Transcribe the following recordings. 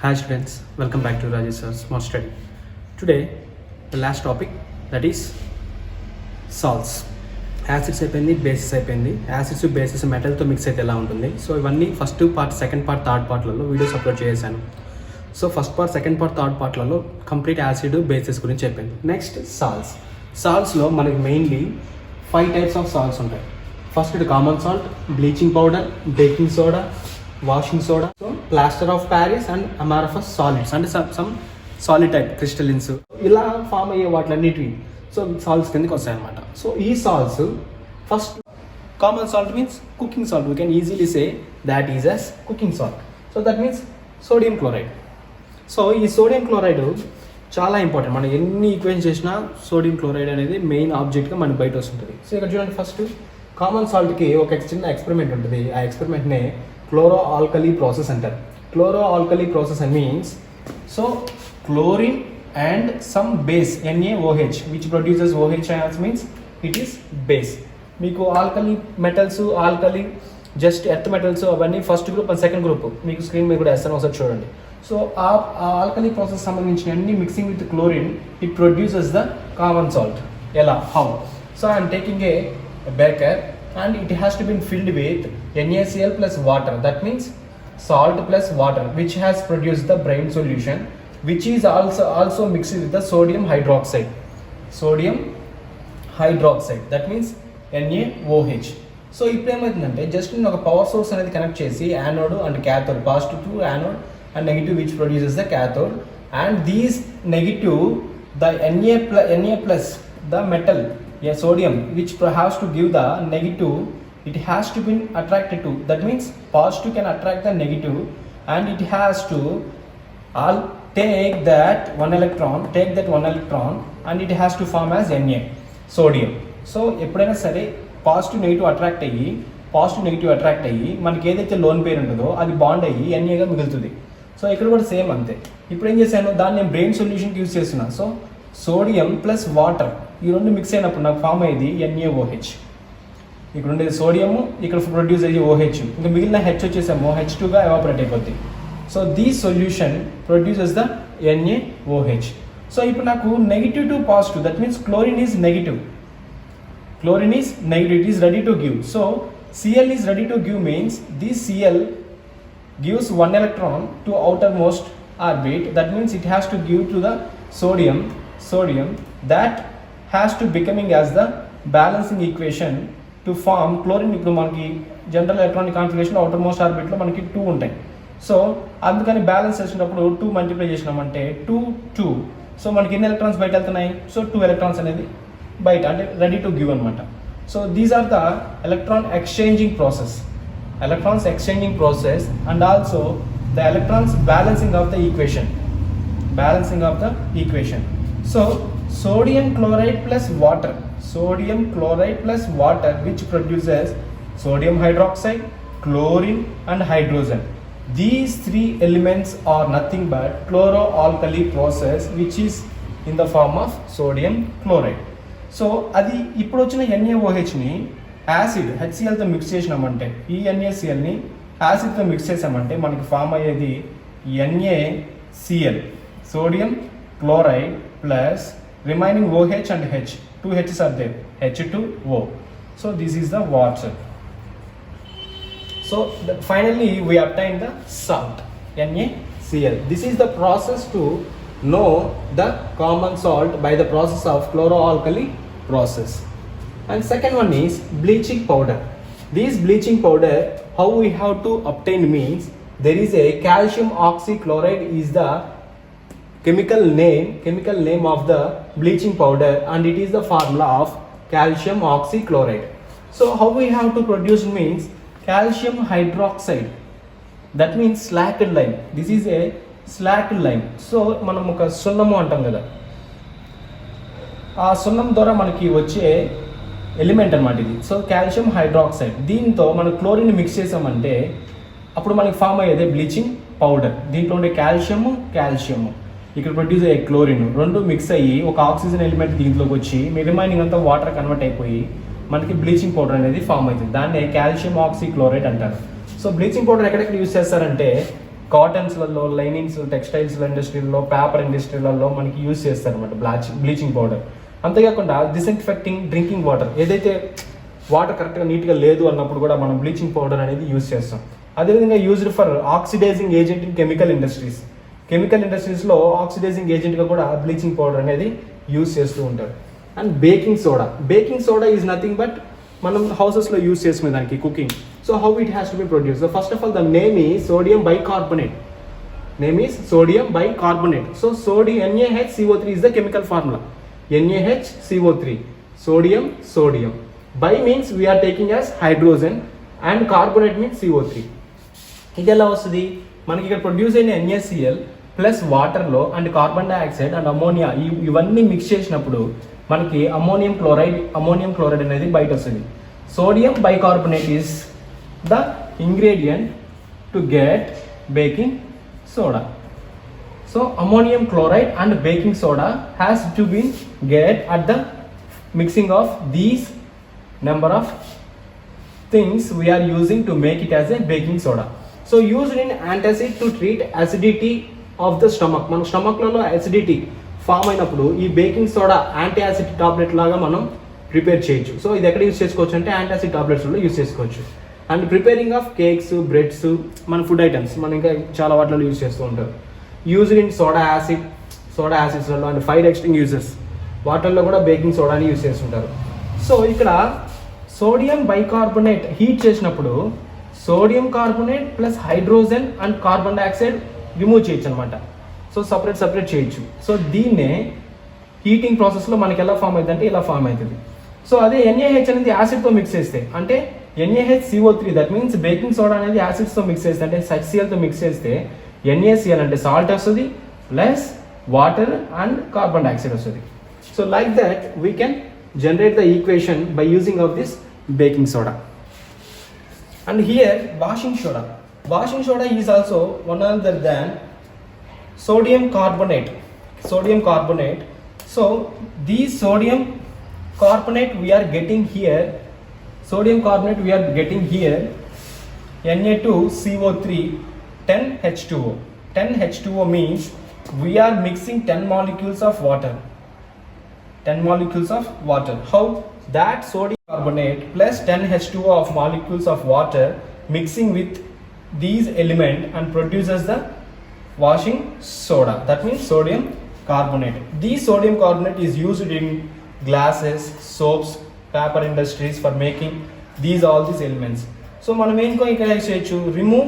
Hi students, welcome back to Rajesh sir's Smart Study. Today, the last topic, that is salts. Acids అయిపోయింది, bases అయిపోయింది. Acids bases మెటల్తో mix అయితే ఎలా ఉంటుంది. So ఇవన్నీ first part, second part, third పార్ట్లలో videos upload చేశాను. So first part, second part, third పార్ట్లలో కంప్లీట్ యాసిడ్ బేసిస్ గురించి అయిపోయింది. Next salts. సాల్ట్స్లో మనకి మెయిన్లీ 5 types ఆఫ్ సాల్ట్స్ ఉంటాయి. First common salt, bleaching powder, baking soda, washing soda, plaster of Paris and amorphous solids, అంటే some solid type crystallines ఇలా form అయ్యే వాటిలన్నిటివి so salts కిందకి వస్తాయి అన్నమాట. సో ఈ salts first common salt means cooking salt. We can easily say that is as cooking salt. So that means sodium chloride. So ఈ sodium chloride చాలా important. మనం ఎన్ని ఈక్వేషన్ చేసినా సోడియం క్లోరైడ్ అనేది మెయిన్ ఆబ్జెక్ట్గా మనకి బయట వస్తుంటుంది. సో ఇక్కడ చూడండి, ఫస్ట్ కామన్ సాల్ట్కి ఒక చిన్న ఎక్స్పెరిమెంట్ ఉంటుంది. ఆ ఎక్స్పెరిమెంట్నే క్లోరో ఆల్కలీ ప్రాసెస్ అంటారు. క్లోరో ఆల్కలీ ప్రాసెస్ అని means so chlorine and some base NaOH which produces OH ions means it is base. మీకు alkali metals, alkali just earth metals అవన్నీ first group and second group మీకు screen మీద కూడా వేస్తాను, ఒకసారి చూడండి. సో ఆ ఆల్కలీ ప్రాసెస్ సంబంధించిన అన్ని mixing with chlorine it produces the common salt. ఎలా, how? So I'm taking a beaker and it has to be filled with NaCl plus water. That means salt plus water, which has produced the brine solution, which is also mixed with the sodium hydroxide. Sodium hydroxide, that means NaOH. So ఇప్పుడు ఏమవుతుందంటే just నేను ఒక power source అనేది connect చేసి anode and cathode, positive to anode and negative which produces the cathode, and these negative the Na plus the metal sodium which has to give the negative, it has to be attracted to, that means positive can attract the negative and it has to all take that one electron and it has to form as Na, sodium. So ఎప్పుడైనా సరే positive negative attract అయ్యి మనకి ఏదైతే loan పేరు ఉంటుందో అది bond అయ్యి ఎన్ఏగా మిగులుతుంది. సో ఇక్కడ కూడా సేమ్ అంతే. ఇప్పుడు ఏం చేశాను, దాన్ని నేను బ్రెయిన్ సొల్యూషన్కి యూజ్ చేస్తున్నా. సో సోడియం ప్లస్ వాటర్ ఈ రెండు మిక్స్ అయినప్పుడు నాకు ఫామ్ అయ్యేది NaOH. ఇక్కడ ఉండేది సోడియము, ఇక్కడ ప్రొడ్యూస్ అయ్యి OH, ఇంకా మిగిలిన హెచ్ వచ్చేసాము H2గా ఎవాపరేట్ అయిపోద్ది. So these solution produces the NaOH. So ఇప్పుడు నాకు negative to positive, that means chlorine is negative, it is ready to give. So Cl is ready to give means this Cl gives one electron to outermost orbit, that means it has to give to the sodium that has to becoming as the balancing equation to form chlorine. ఇప్పుడు మనకి general electronic configuration outermost ఆర్బిట్లో మనకి 2 ఉంటాయి. So అందుకని balance చేసినప్పుడు 2 multiply చేసినామంటే 2. So మనకి ఎన్ని ఎలక్ట్రాన్స్ బయట వెళ్తున్నాయి, సో 2 ఎలక్ట్రాన్స్ అనేది బయట, అంటే రెడీ టు గివ్ అనమాట. So these are the electrons exchanging process and also the electrons balancing of the equation. So sodium chloride plus water which produces sodium hydroxide, chlorine and hydrogen. These 3 elements are nothing but chloroalkali process which is in the form of sodium chloride. So అది ఇప్పుడు వచ్చిన NaOHని acid HClతో mix చేసినామంటే, ఈ NaClని యాసిడ్తో mix చేసామంటే మనకి form అయ్యేది NaCl, sodium chloride plus remaining OH and H, 2 H's are there, H2O. So this is the water. So finally we obtain the salt, NaCl. This is the process to know the common salt by the process of chloroalkali process. And second one is bleaching powder. This bleaching powder, how we have to obtain means there is a calcium oxychloride is the chemical name of the bleaching powder and it is the formula of calcium oxychloride. So how we have to produce means calcium hydroxide, that means slacked lime. This is a slacked lime. So మనం ఒక సున్నము అంటాం కదా, ఆ సున్నం ద్వారా మనకి వచ్చే element అనమాట ఇది. సో కాల్షియం హైడ్రాక్సైడ్, దీంతో మనం క్లోరిన్ మిక్స్ చేసామంటే అప్పుడు మనకి ఫామ్ అయ్యేది బ్లీచింగ్ పౌడర్. దీంట్లో ఉండే కాల్షియము ఇక్కడ ప్రొడ్యూస్ అయ్యే క్లోరిన్ రెండు మిక్స్ అయ్యి ఒక ఆక్సిజన్ ఎలిమెంట్ దీంట్లోకి వచ్చి రిమైనింగ్ అంతా వాటర్ కన్వర్ట్ అయిపోయి మనకి బ్లీచింగ్ పౌడర్ అనేది ఫామ్ అవుతుంది. దాన్ని కాల్షియం ఆక్సీక్లోరైడ్ అంటారు. సో బ్లీచింగ్ పౌడర్ ఎక్కడెక్కడ యూజ్ చేస్తారంటే కాటన్స్లలో, లైనింగ్స్, టెక్స్టైల్స్ ఇండస్ట్రీలో, పేపర్ ఇండస్ట్రీలలో మనకి యూజ్ చేస్తారు అనమాట బ్లీచింగ్ పౌడర్. అంతేకాకుండా డిస్ఇన్ఫెక్టింగ్ డ్రింకింగ్ వాటర్, ఏదైతే వాటర్ కరెక్ట్గా నీట్గా లేదు అన్నప్పుడు కూడా మనం బ్లీచింగ్ పౌడర్ అనేది యూజ్ చేస్తాం. అదేవిధంగా used for oxidizing agent in chemical ఇండస్ట్రీస్లో ఆక్సిడైజింగ్ ఏజెంట్గా కూడా బ్లీచింగ్ పౌడర్ అనేది యూజ్ చేస్తూ ఉంటారు. And baking soda is nothing but మనం హౌసెస్లో యూజ్ చేసుకునే దానికి cooking. So how it has to be produce? So first of all the name is sodium bicarbonate. So sodium NaHCO3 is the chemical formula. NaHCO3, sodium. Bi means we are taking as hydrogen and carbonate means CO3. ఇది ఎలా వస్తుంది? మనకి ఇక్కడ produce అయిన NaCl plus వాటర్లో and carbon dioxide and ammonia ఇవన్నీ mix చేసినప్పుడు మనకి అమోనియం క్లోరైడ్ అనేది బయట వస్తుంది. Sodium bicarbonate is the ingredient to get baking soda. So ammonium chloride and baking soda has to be get at the mixing of these number of things we are using to make it as a baking soda. So used in antacid to treat acidity of the stomach. మన స్టమక్లలో acidity form అయినప్పుడు ఈ baking soda anti acid tablet లాగా మనం prepare చేయొచ్చు. So ఇది ఎక్కడ use చేసుకోవచ్చు అంటే యాంటాసిడ్ టాబ్లెట్స్లో యూస్ చేసుకోవచ్చు. And preparing of cakes, breads, మన ఫుడ్ ఐటమ్స్ మనం ఇంకా చాలా వాటిలో యూజ్ చేస్తూ ఉంటారు. యూజ్డ్ ఇన్ సోడా యాసిడ్స్లలో అండ్ ఫైర్ ఎక్స్టింగ్యూజర్స్ వాటర్లో కూడా బేకింగ్ సోడాని యూజ్ చేస్తుంటారు. సో ఇక్కడ సోడియం బైకార్బోనేట్ హీట్ చేసినప్పుడు sodium carbonate plus hydrogen and carbon dioxide remove చేయొచ్చు అనమాట. సో సపరేట్ చేయొచ్చు. సో దీన్నే హీటింగ్ ప్రాసెస్లో మనకి ఎలా ఫామ్ అవుతుంది అంటే ఇలా ఫామ్ అవుతుంది. సో అదే NaH అనేది యాసిడ్తో మిక్స్ చేస్తే అంటే NaHCO3, that means baking soda అనేది యాసిడ్స్తో మిక్స్ చేస్తే అంటే HClతో మిక్స్ చేస్తే NaCl అంటే సాల్ట్ వస్తుంది plus water and carbon dioxide వస్తుంది. So like that we can generate the equation by using of this baking soda. And here washing soda is also one other than sodium carbonate. So these sodium carbonate we are getting here Na2CO3 10H2O. 10H2O means we are mixing 10 molecules of water. How? That sodium carbonate plus 10H2O of molecules of water mixing with these element and produces the washing soda, that means sodium carbonate. This sodium carbonate is used in glasses, soaps, paper industries for making all these elements. So మనం ఏంకో ఇక్కడ చేయొచ్చు, remove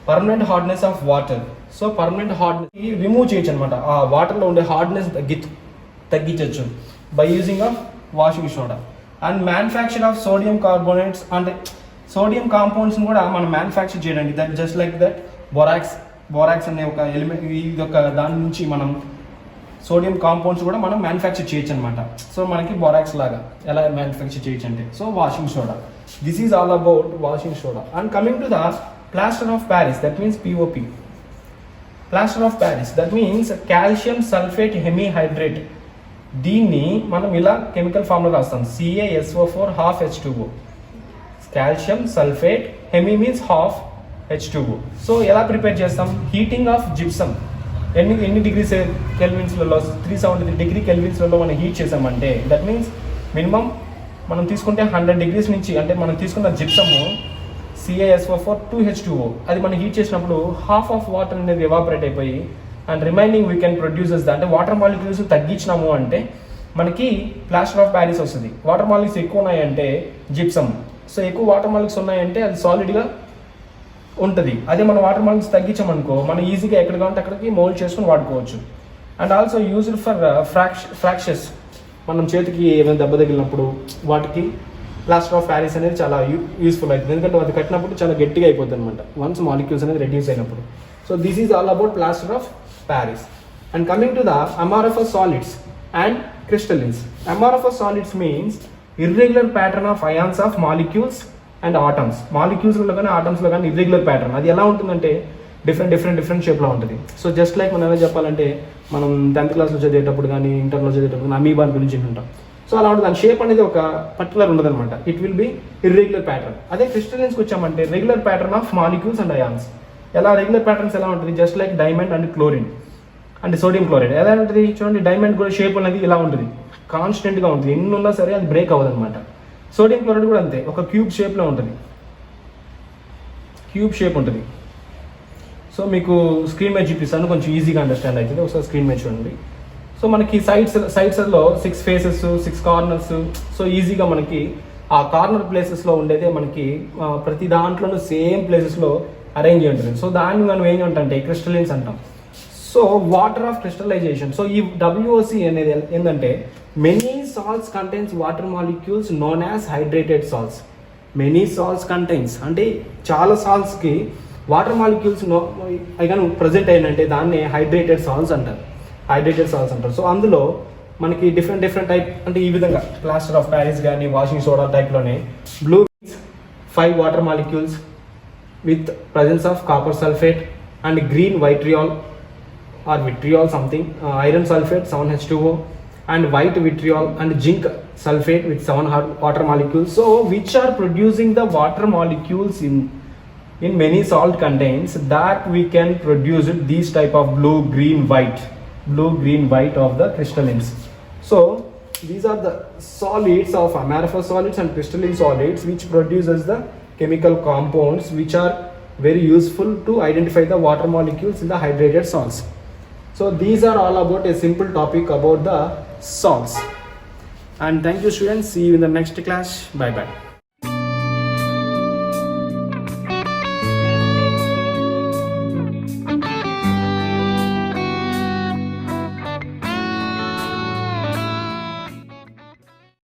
permanent hardness of water. So permanent hardness remove చేయొచ్చు అనమాట, ఆ వాటర్లో ఉండే hardness తగ్గించవచ్చు by using of washing soda. And manufacture of sodium carbonates అంటే సోడియం కాంపౌండ్స్ని కూడా మనం మ్యానుఫ్యాక్చర్ చేయడానికి that just like that borax అనే ఒక ఎలిమెంట్, ఇది ఒక దాని నుంచి మనం సోడియం కాంపౌండ్స్ కూడా మనం మ్యానుఫ్యాక్చర్ చేయొచ్చు అనమాట. సో మనకి బోరాక్స్ లాగా ఎలా మ్యానుఫ్యాక్చర్ చేయొచ్చు అంటే so washing soda. This is all about washing soda. And coming to the plaster of Paris, that means POP. Plaster of Paris that means calcium sulphate hemihydrate. దీన్ని మనం ఇలా కెమికల్ ఫామ్లో రాస్తాం, CaSO4 half H2O. Calcium sulphate, hemi means half H2O. So ఎలా prepare చేస్తాం? Heating of gypsum. ఎన్ని degrees కెల్విన్స్లలో 373 degree కెల్విన్స్లలో మనం heat చేసామంటే దట్ మీన్స్ మినిమం మనం తీసుకుంటే 100 డిగ్రీస్ నుంచి అంటే మనం తీసుకున్న జిప్సము CaSO4 2H2O అది మనం హీట్ చేసినప్పుడు హాఫ్ ఆఫ్ వాటర్ అనేది ఎవాపరేట్ అయిపోయి and remaining we can produces అంటే వాటర్ మాలిక్యూల్స్ తగ్గించినాము అంటే మనకి ప్లాస్టర్ ఆఫ్ ప్యారిస్ వస్తుంది. వాటర్ మాలిక్యూల్స్ ఎక్కువ ఉన్నాయంటే జిప్సమ్. సో ఎక్కువ వాటర్ మాలిక్యూల్స్ ఉన్నాయంటే అది సాలిడ్గా ఉంటుంది. అదే మనం వాటర్ మాలిక్యూల్స్ తగ్గించామనుకో మనం ఈజీగా ఎక్కడ కావాలంటే అక్కడికి మోల్డ్ చేసుకుని వాడుకోవచ్చు. And also used for fractures. మనం చేతికి ఏమైనా దెబ్బ తగిలినప్పుడు వాటికి ప్లాస్టర్ ఆఫ్ ప్యారిస్ అనేది చాలా యూస్ఫుల్ అవుతుంది, ఎందుకంటే అది కట్టినప్పుడు చాలా గట్టిగా అయిపోతుంది అనమాట వన్స్ మాలిక్యూల్స్ అనేది రెడ్యూస్ అయినప్పుడు. So this is all about plaster of Paris. And coming to the amorphous solids and crystallines. Amorphous solids means irregular pattern of ions of molecules and atoms. మాలిక్యూల్స్లో కానీ ఆటమ్స్లో కానీ ఇర్రెగ్యులర్ ప్యాటర్న్. అది ఎలా ఉంటుందంటే different షేప్లో ఉంటుంది. సో జస్ట్ లైక్ మనం ఎలా చెప్పాలంటే మనం 10th క్లాస్లో చదివేటప్పుడు కానీ ఇంటర్లో చదివేటప్పుడు కానీ అమీబా గురించి వింటుంటాం. సో అలా ఉంటుంది, దాని షేప్ అనేది ఒక పర్టికులర్ ఉండదన్నమాట. It will be irregular pattern. అదే క్రిస్టలిన్స్కి వచ్చామంటే regular pattern of molecules and ions. ఎలా రెగ్యులర్ ప్యాటర్న్స్ ఎలా ఉంటుంది, just like diamond and chlorine and sodium chloride. ఎలా ఉంటుంది చూడండి, డైమండ్ కూడా షేప్ అనేది ఇలా ఉంటుంది, కాన్స్టెంట్గా ఉంటుంది, ఎన్ని ఉన్నా సరే అది బ్రేక్ అవ్వదు అనమాట. సోడియం క్లోరైడ్ కూడా అంతే, ఒక క్యూబ్ షేప్లో ఉంటుంది, క్యూబ్ షేప్ ఉంటుంది. సో మీకు స్క్రీన్ మీద చూపిస్తాను, కొంచెం ఈజీగా అండర్స్టాండ్ అవుతుంది. ఒకసారి స్క్రీన్ మీద చూడండి. సో మనకి సైడ్స్లో 6 ఫేసెస్ 6 కార్నర్స్. సో ఈజీగా మనకి ఆ కార్నర్ ప్లేసెస్లో ఉండేదే మనకి ప్రతి దాంట్లోనూ సేమ్ ప్లేసెస్లో అరేంజ్ ఉంటుంది. సో దాన్ని మనం ఏం అంటే క్రిస్టలిన్స్ అంటాం. So water of crystallization. So ఈ WOC అనేది ఏంటంటే many salts contains water molecules known as hydrated salts. Many salts contains అంటే చాలా సాల్ట్స్కి వాటర్ మాలిక్యూల్స్ కానీ ప్రజెంట్ అయినంటే దాన్ని హైడ్రేటెడ్ సాల్ట్స్ అంటారు. సో అందులో మనకి డిఫరెంట్ టైప్ అంటే ఈ విధంగా ప్లాస్టర్ ఆఫ్ ప్యారిస్ కానీ వాషింగ్ సోడా టైప్లోనే blue 5 water molecules with presence of copper sulphate and green vitriol or vitriol something, iron sulfate 7H2O and white vitriol and zinc sulfate with 7 water molecules. So which are producing the water molecules in many salt contains that we can produce these type of blue green white of the crystallines. So these are the solids of amorphous solids and crystalline solids which produces the chemical compounds which are very useful to identify the water molecules in the hydrated salts. So these are all about a simple topic about the salts. And thank you students, see you in the next class. Bye bye.